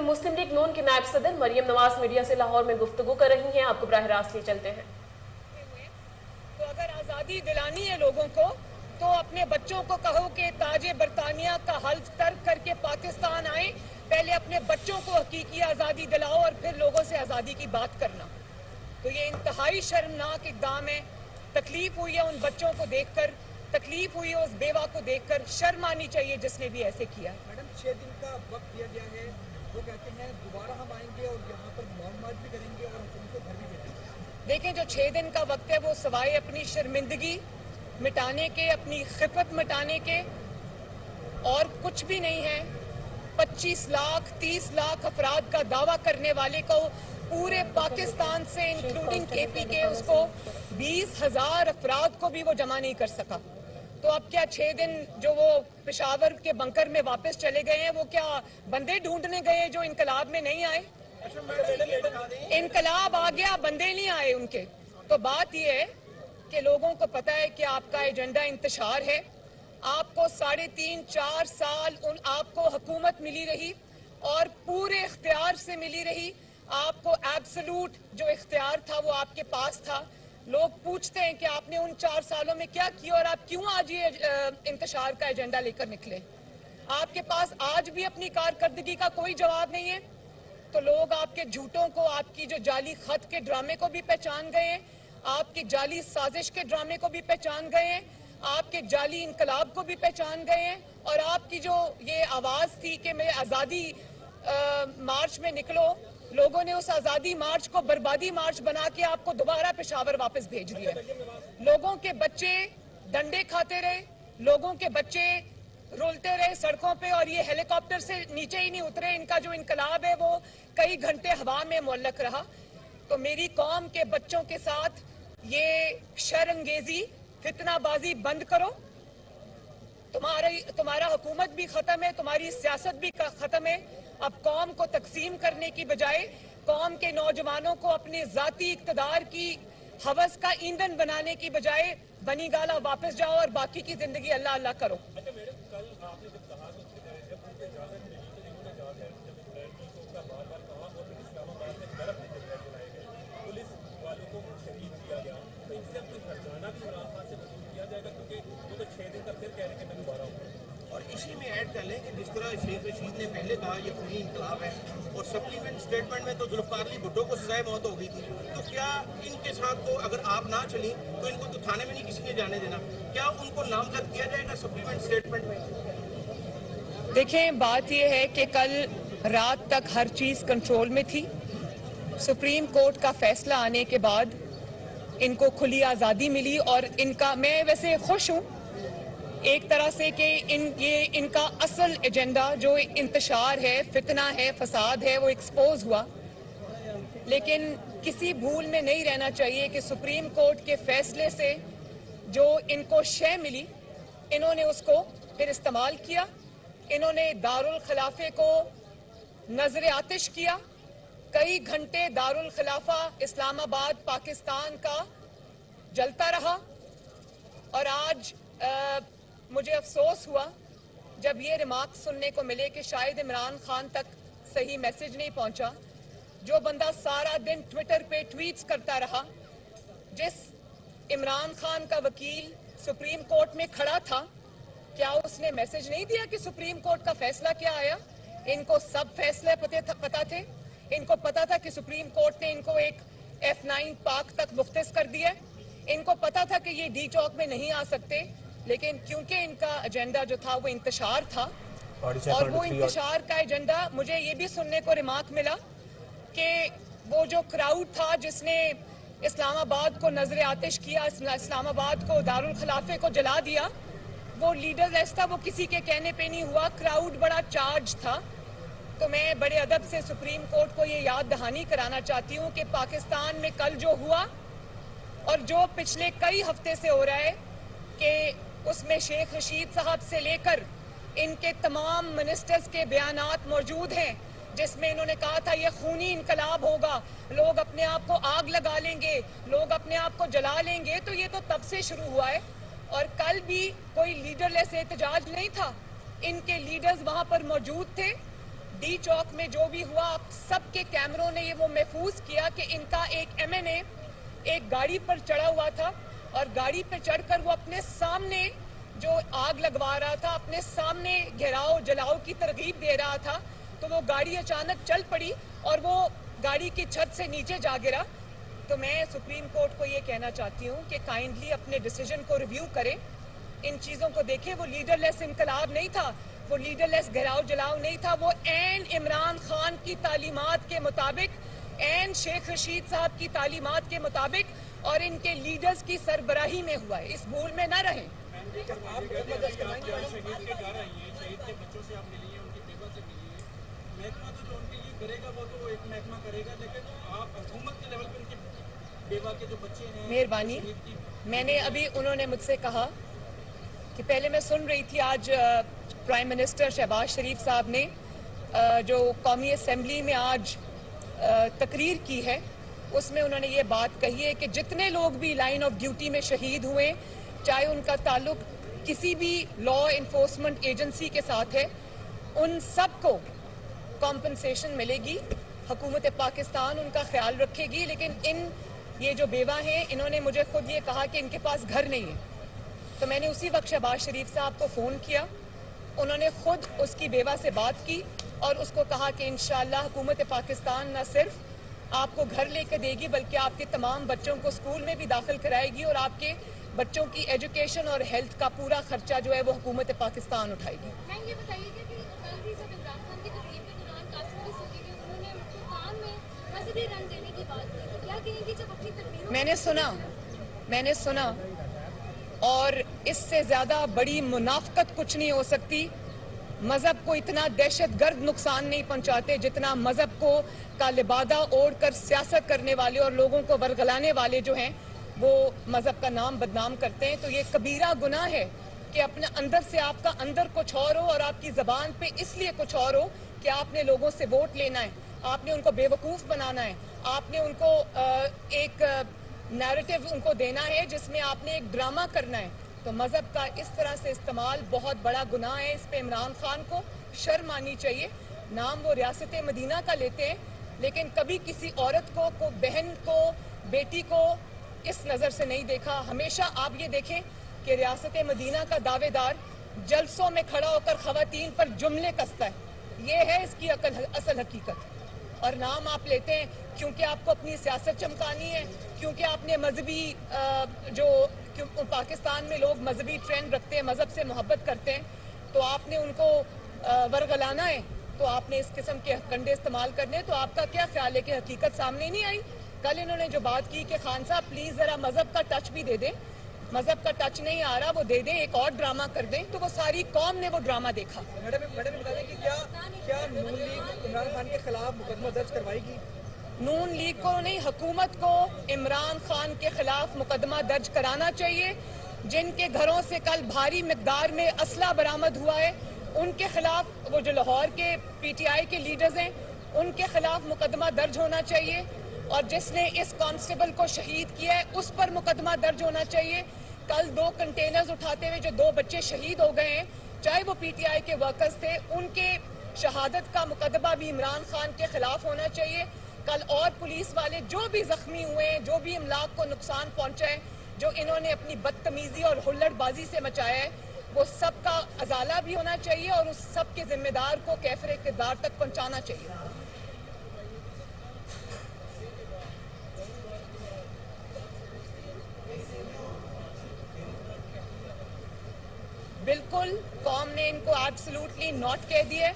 मुस्लिम league नून की नायब सदर मरियम नवाज मीडिया से लाहौर में गुफ्तगू कर रही हैं। आपको बराह रास्त ले चलते हैं। तो अगर आज़ादी दिलानी है लोगों को तो अपने बच्चों को कहो कि ताजे बरतानिया का हल्फ तर्क करके पाकिस्तान आए, पहले अपने बच्चों को हकीकी आज़ादी दिलाओ और फिर लोगों से आज़ादी की बात करना। तो ये इंतहाई शर्मनाक इक़दाम है। तकलीफ हुई है उन बच्चों को देखकर, तकलीफ हुई है उस बेवा को देखकर, शर्म आनी चाहिए जिसने भी ऐसे किया। मैडम 6 दिन का वक्त दिया गया है, वो कहते हैं दोबारा हम आएंगे और यहाँ पर मौन भी करेंगे और उनको घर भी भेजेंगे। देखें, जो 6 दिन का वक्त है वो सवाए अपनी शर्मिंदगी मिटाने के, अपनी खिफत मिटाने के और कुछ भी नहीं है। 25 लाख 30 लाख अफराद का दावा करने वाले को पूरे पाकिस्तान से इंक्लूडिंग केपी के उसको 20,000 अफराद को भी वो जमा नहीं कर सका। तो अब क्या 6 दिन जो वो पेशावर के बंकर में वापस चले गए हैं, वो क्या बंदे ढूंढने गए जो इनकलाब में नहीं आए? इनकलाब आ गया, बंदे नहीं आए उनके। तो बात ये है कि लोगों को पता है कि आपका एजेंडा इंतशार है। आपको 3.5-4 साल आपको हुकूमत मिली रही और पूरे इख्तियार से मिली रही। आपको एब्सोल्यूट जो इख्तियार था वो आपके पास था। लोग पूछते हैं कि आपने उन 4 सालों में क्या किया और आप क्यों आज ये इंतशार का एजेंडा लेकर निकले। आपके पास आज भी अपनी कारकर्दगी का कोई जवाब नहीं है। तो लोग आपके झूठों को, आपकी जो जाली खत के ड्रामे को भी पहचान गए हैं, आपकी जाली साजिश के ड्रामे को भी पहचान गए हैं, आपके जाली इनकलाब को भी पहचान गए हैं। और आपकी जो ये आवाज़ थी कि मैं आज़ादी मार्च में निकलो, लोगों ने उस आज़ादी मार्च को बर्बादी मार्च बना के आपको दोबारा पेशावर वापस भेज दिया। लोगों के बच्चे डंडे खाते रहे, लोगों के बच्चे रुलते रहे सड़कों पे और ये हेलीकॉप्टर से नीचे ही नहीं उतरे। इनका जो इनकलाब है वो कई घंटे हवा में मुअल्लक रहा। तो मेरी कौम के बच्चों के साथ ये शर्मंगेजी, फितनाबाजी बंद करो। तुम्हारा हुकूमत भी खत्म है, तुम्हारी सियासत भी खत्म है। अब कौम को तकसीम करने की बजाय कौम के नौजवानों को अपने जाती इक्तदार की हवस का ईंधन बनाने की बजाय बनी गाला वापस जाओ और बाकी की जिंदगी अल्लाह अल्लाह करो। और इसी में ऐड कर लें कि जिस तरह शेख रशीद ने पहले कहा ये खूनी इनकलाब है और सप्लीमेंट स्टेटमेंट में तो जुल्फ़िकार अली भुट्टो को सजाए मौत हो गई थी, तो क्या इनके साथ तो अगर आप ना चली तो इनको तो थाने में नहीं किसी ने जाने देना, क्या उनको नामजद किया जाएगा सप्लीमेंट स्टेटमेंट में? देखें, बात यह है कि कल रात तक हर चीज़ कंट्रोल में थी। सुप्रीम कोर्ट का फैसला आने के बाद इनको खुली आज़ादी मिली और इनका, मैं वैसे खुश हूँ एक तरह से कि ये इनका असल एजेंडा जो इंतशार है, फितना है, फसाद है, वो एक्सपोज हुआ। लेकिन किसी भूल में नहीं रहना चाहिए कि सुप्रीम कोर्ट के फैसले से जो इनको शय मिली, इन्होंने उसको फिर इस्तेमाल किया। इन्होंने दारुल खिलाफे को नजर आतिश किया। कई घंटे दारुल खिलाफा इस्लामाबाद पाकिस्तान का जलता रहा और आज मुझे अफसोस हुआ जब ये रिमार्क सुनने को मिले कि शायद इमरान खान तक सही मैसेज नहीं पहुंचा। जो बंदा सारा दिन ट्विटर पे ट्वीट्स करता रहा, जिस इमरान खान का वकील सुप्रीम कोर्ट में खड़ा था, क्या उसने मैसेज नहीं दिया कि सुप्रीम कोर्ट का फैसला क्या आया? इनको सब फैसले पता थे। इनको पता था कि सुप्रीम कोर्ट ने इनको एक F9 पाक तक मुख्तस कर दिया। इनको पता था कि ये डी चौक में नहीं आ सकते, लेकिन क्योंकि इनका एजेंडा जो था वो इंतशार था और वो इंतशार का एजेंडा, मुझे ये भी सुनने को रिमार्क मिला कि वो जो क्राउड था जिसने इस्लामाबाद को नजर आतिश किया, इस्लामाबाद को, दारुल खिलाफे को जला दिया, वो लीडर ऐसा वो किसी के कहने पे नहीं हुआ। क्राउड बड़ा चार्ज था। तो मैं बड़े अदब से सुप्रीम कोर्ट को ये याद दहानी कराना चाहती हूँ कि पाकिस्तान में कल जो हुआ और जो पिछले कई हफ्ते से हो रहा है कि उसमें शेख रशीद साहब से लेकर इनके तमाम मिनिस्टर्स के बयानात मौजूद हैं, जिसमें इन्होंने कहा था ये खूनी इनकलाब होगा, लोग अपने आप को आग लगा लेंगे, लोग अपने आप को जला लेंगे। तो ये तो तब से शुरू हुआ है और कल भी कोई लीडरलेस एहतजाज नहीं था। इनके लीडर्स वहां पर मौजूद थे। डी चौक में जो भी हुआ, आप सबके कैमरों ने ये वो महफूज किया कि इनका एक MNA एक गाड़ी पर चढ़ा हुआ था और गाड़ी पर चढ़कर वो अपने सामने जो आग लगवा रहा था, अपने सामने घेराव जलाओ की तरगीब दे रहा था, तो वो गाड़ी अचानक चल पड़ी और वो गाड़ी की छत से नीचे जा गिरा। तो मैं सुप्रीम कोर्ट को ये कहना चाहती हूँ कि काइंडली अपने डिसीजन को रिव्यू करें, इन चीज़ों को देखें। वो लीडरलेस इनकलाब नहीं था, वो लीडरलेस घेराव जलाओ नहीं था, वो ऐन इमरान खान की तालीमात के मुताबिक, ऐन शेख रशीद साहब की तालीमात के मुताबिक और इनके लीडर्स की सरबराही में हुआ है। इस भूल में न रहें। आप मुकदमा दर्ज करवाएंगे? शहीद के घर आई है, शहीद के बच्चों से आप मिली है, उनकी बेवा से मिली है। महकमा तो जो उनके लिए करेगा वो तो एक महकमा करेगा, लेकिन आप हुकूमत के लेवल पे उनके बेवा के जो बच्चे हैं, मेहरबानी, मैंने अभी उन्होंने मुझसे कहा कि पहले मैं सुन रही थी आज प्राइम मिनिस्टर शहबाज शरीफ साहब ने जो कौमी असम्बली में आज तकरीर की है, उसमें उन्होंने ये बात कही है कि जितने लोग भी लाइन ऑफ ड्यूटी में शहीद हुए, चाहे उनका ताल्लुक किसी भी लॉ इन्फोर्समेंट एजेंसी के साथ है, उन सबको कॉम्पनसेशन मिलेगी। हुकूमत पाकिस्तान उनका ख्याल रखेगी। लेकिन ये जो बेवा हैं, इन्होंने मुझे खुद ये कहा कि इनके पास घर नहीं है। तो मैंने उसी वक्त शहबाज शरीफ साहब को फ़ोन किया, उन्होंने खुद उसकी बेवा से बात की और उसको कहा कि इंशाअल्लाह हुकूमत पाकिस्तान न सिर्फ आपको घर लेकर देगी, बल्कि आपके तमाम बच्चों को स्कूल में भी दाखिल कराएगी और आपके बच्चों की एजुकेशन और हेल्थ का पूरा खर्चा जो है वो हुकूमत पाकिस्तान उठाएगी। मैम ये बताइए कि कल भी जब इमरान खान की तकरीर के दौरान कासिम सिद्दीकी ने उन्होंने कुरान में मजहबी रंग देने की बात की, तो क्या कहेंगी जब अपनी तकरीरों मैंने सुना और इससे ज़्यादा बड़ी मुनाफकत कुछ नहीं हो सकती। मज़हब को इतना दहशतगर्द नुकसान नहीं पहुंचाते जितना मज़हब को का लिबादा ओढ़ कर सियासत करने वाले और लोगों को वरगलाने वाले जो हैं वो मज़हब का नाम बदनाम करते हैं। तो ये कबीरा गुनाह है कि अपने अंदर से आपका अंदर कुछ और हो और आपकी ज़बान पे इसलिए कुछ और हो कि आपने लोगों से वोट लेना है, आपने उनको बेवकूफ़ बनाना है, आपने उनको एक नैरेटिव उनको देना है जिसमें आपने एक ड्रामा करना है। तो मज़हब का इस तरह से इस्तेमाल बहुत बड़ा गुनाह है। इस पे इमरान खान को शर्म आनी चाहिए। नाम वो रियासत मदीना का लेते हैं, लेकिन कभी किसी औरत को बहन को, बेटी को इस नज़र से नहीं देखा। हमेशा आप ये देखें कि रियासत मदीना का दावेदार जलसों में खड़ा होकर ख़वातीन पर जुमले कसता है। ये है इसकी असल हकीकत। और नाम आप लेते हैं क्योंकि आपको अपनी सियासत चमकानी है, क्योंकि आपने मजहबी क्यों पाकिस्तान में लोग मजहबी ट्रेंड रखते हैं, मज़हब से मोहब्बत करते हैं, तो आपने उनको वरगलाना है, तो आपने इस किस्म के कंडे इस्तेमाल करने। तो आपका क्या ख्याल है कि हकीकत सामने नहीं आई? कल इन्होंने जो बात की कि खान साहब प्लीज़ ज़रा मज़हब का टच भी दे दें, मज़हब का टच नहीं आ रहा, वो दे दें, एक और ड्रामा कर दें, तो वो सारी कौम ने वो ड्रामा देखा। मैडम बता दें कि क्या नून लीग इमरान खान के खिलाफ मुकदमा दर्ज करवाएगी? नून लीग को नहीं, हुकूमत को इमरान खान के खिलाफ मुकदमा दर्ज कराना चाहिए। जिनके घरों से कल भारी मिकदार में असला बरामद हुआ है, उनके खिलाफ, वो जो लाहौर के PTI के लीडर्स हैं, उनके खिलाफ मुकदमा दर्ज होना चाहिए। और जिसने इस कांस्टेबल को शहीद किया है उस पर मुकदमा दर्ज होना चाहिए। कल 2 कंटेनर्स उठाते हुए जो 2 बच्चे शहीद हो गए हैं, चाहे वो PTI के वर्कर्स थे, उनके शहादत का मुकदमा भी इमरान खान के खिलाफ होना चाहिए। कल और पुलिस वाले जो भी जख्मी हुए हैं, जो भी अमलाक को नुकसान पहुंचा है, जो इन्होंने अपनी बदतमीजी और हुल्लड़बाजी से मचाया है, वो सब का अजाला भी होना चाहिए और उस सब के जिम्मेदार को कैफरे किरदार तक पहुंचाना चाहिए। बिल्कुल कौम ने इनको एब्सोल्युटली नॉट कह दिया है,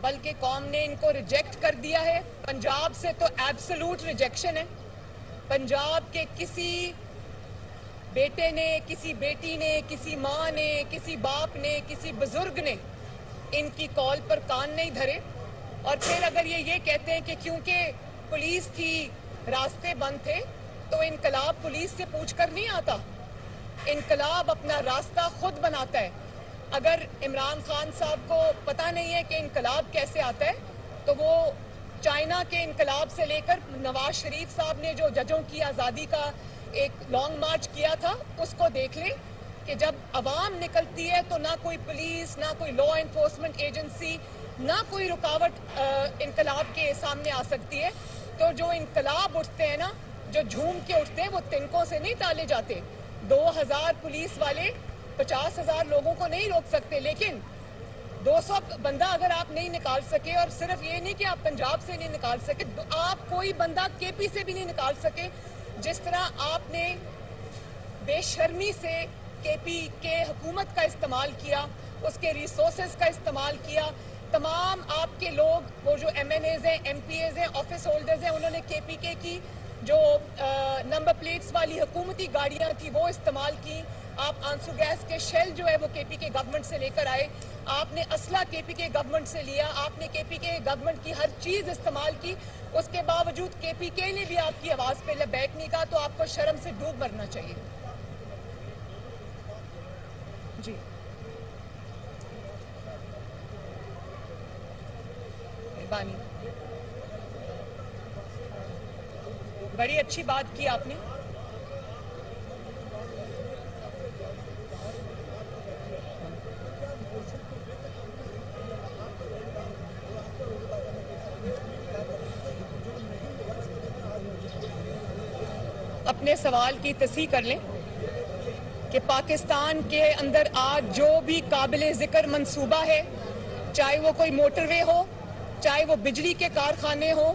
बल्कि कौम ने इनको रिजेक्ट कर दिया है। पंजाब से तो एब्सोल्यूट रिजेक्शन है। पंजाब के किसी बेटे ने, किसी बेटी ने, किसी माँ ने, किसी बाप ने, किसी बुजुर्ग ने इनकी कॉल पर कान नहीं धरे। और फिर अगर ये कहते हैं कि क्योंकि पुलिस थी, रास्ते बंद थे, तो इनकलाब पुलिस से पूछ कर नहीं आता। इनकलाब अपना रास्ता खुद बनाता है। अगर इमरान खान साहब को पता नहीं है कि इनकलाब कैसे आता है, तो वो चाइना के इनकलाब से लेकर नवाज शरीफ साहब ने जो जजों की आज़ादी का एक लॉन्ग मार्च किया था, उसको देख ले। کہ جب عوام نکلتی ہے تو نہ کوئی پولیس، نہ کوئی لا انفورسمنٹ ایجنسی، نہ کوئی رکاوٹ انقلاب کے سامنے آ سکتی ہے. تو جو انقلاب اٹھتے ہیں نا، جو جھوم کے اٹھتے ہیں، وہ تنکوں سے نہیں ٹالے جاتے. 2000 پولیس والے 50,000 لوگوں کو نہیں روک سکتے، لیکن 200 بندہ اگر آپ نہیں نکال سکے، اور صرف یہ نہیں کہ آپ پنجاب سے نہیں نکال سکے، آپ کوئی بندہ کے پی سے بھی نہیں نکال سکے. جس طرح آپ نے بے شرمی سے کے پی کے حکومت کا استعمال کیا، اس کے ریسورسز کا استعمال کیا. تمام آپ کے لوگ، وہ جو ایم این ایز ہیں، ایم پی ایز ہیں، آفس ہولڈرز ہیں، انہوں نے کے پی کے کی جو نمبر پلیٹس والی حکومتی گاڑیاں تھی وہ استعمال کی. آپ آنسو گیس کے شیل جو ہے وہ کے پی کے گورنمنٹ سے لے کر آئے. آپ نے اسلحہ کے پی کے گورنمنٹ سے لیا. آپ نے کے پی کے گورنمنٹ کی ہر چیز استعمال کی. اس کے باوجود کے پی کے نے بھی آپ کی آواز پہ بیک نہیں کہا. تو آپ کو شرم سے ڈوب مرنا چاہیے. جی مہربانی، بڑی اچھی بات کی آپ نے. اپنے سوال کی تصحیح کر لیں کہ پاکستان کے اندر آج جو بھی قابل ذکر منصوبہ ہے، چاہے وہ کوئی موٹر وے ہو، چاہے وہ بجلی کے کارخانے ہوں،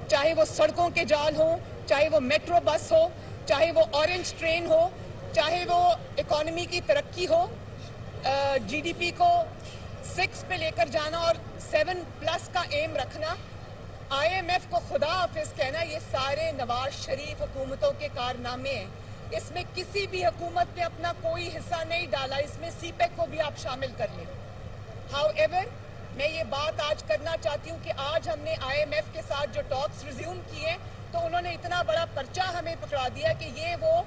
چاہے وہ سڑکوں کے جال ہوں، چاہے وہ میٹرو بس ہو، چاہے وہ اورنج ٹرین ہو، چاہے وہ اکانومی کی ترقی ہو، جی ڈی پی کو 6 پہ لے کر جانا اور 7+ کا ایم رکھنا، آئی ایم ایف کو خدا حافظ کہنا، یہ سارے نواز شریف حکومتوں کے کارنامے ہیں. اس میں کسی بھی حکومت نے اپنا کوئی حصہ نہیں ڈالا. اس میں سی پیک کو بھی آپ شامل کر لیں. ہاؤ ایور، میں یہ بات آج کرنا چاہتی ہوں کہ آج ہم نے آئی ایم ایف کے ساتھ جو ٹاکس ریزیوم کیے تو انہوں نے اتنا بڑا پرچہ ہمیں پکڑا دیا کہ یہ وہ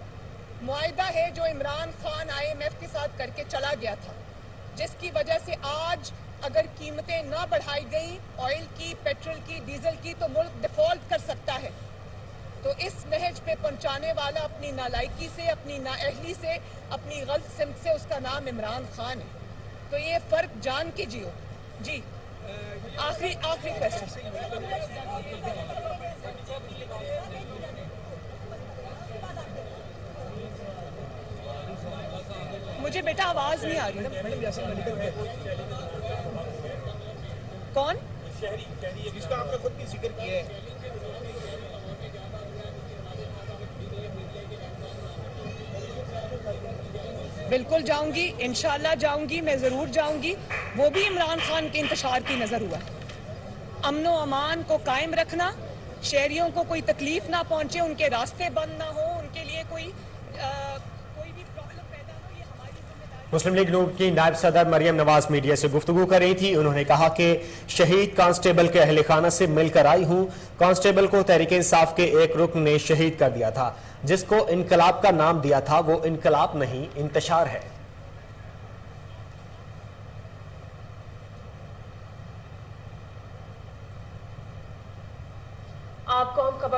معاہدہ ہے جو Imran Khan I M F کے ساتھ کر کے چلا گیا تھا، جس کی وجہ سے آج اگر قیمتیں نہ بڑھائی گئیں آئل کی، پیٹرول کی، ڈیزل کی، تو ملک ڈیفالٹ کر سکتا ہے. تو اس نہج پہ پہنچانے والا اپنی نالائکی سے، اپنی نااہلی سے، اپنی غلط سمت سے، اس کا نام عمران خان ہے. تو یہ فرق جان کے جیو. جی آخری کوشچن. مجھے بیٹا آواز نہیں آ رہی. کون؟ شہری جس کا آپ نے خود بھی ذکر کیا ہے. بالکل جاؤں گی، انشاءاللہ جاؤں گی، میں ضرور جاؤں گی. وہ بھی عمران خان کے انتشار کی نظر ہوا ہے. امن و امان کو قائم رکھنا، شہریوں کو کوئی تکلیف نہ پہنچے، ان کے راستے بند نہ ہوں، ان کے لیے کوئی بھی پرابلم پیدا نہ ہو، یہ ہماری ذمہ داری. مسلم لیگ نون کی نائب صدر مریم نواز میڈیا سے گفتگو کر رہی تھی. انہوں نے کہا کہ شہید کانسٹیبل کے اہل خانہ سے مل کر آئی ہوں. کانسٹیبل کو تحریک انصاف کے ایک رکن نے شہید کر دیا تھا. جس کو انقلاب کا نام دیا تھا وہ انقلاب نہیں، انتشار ہے. آپ کو ہم خبر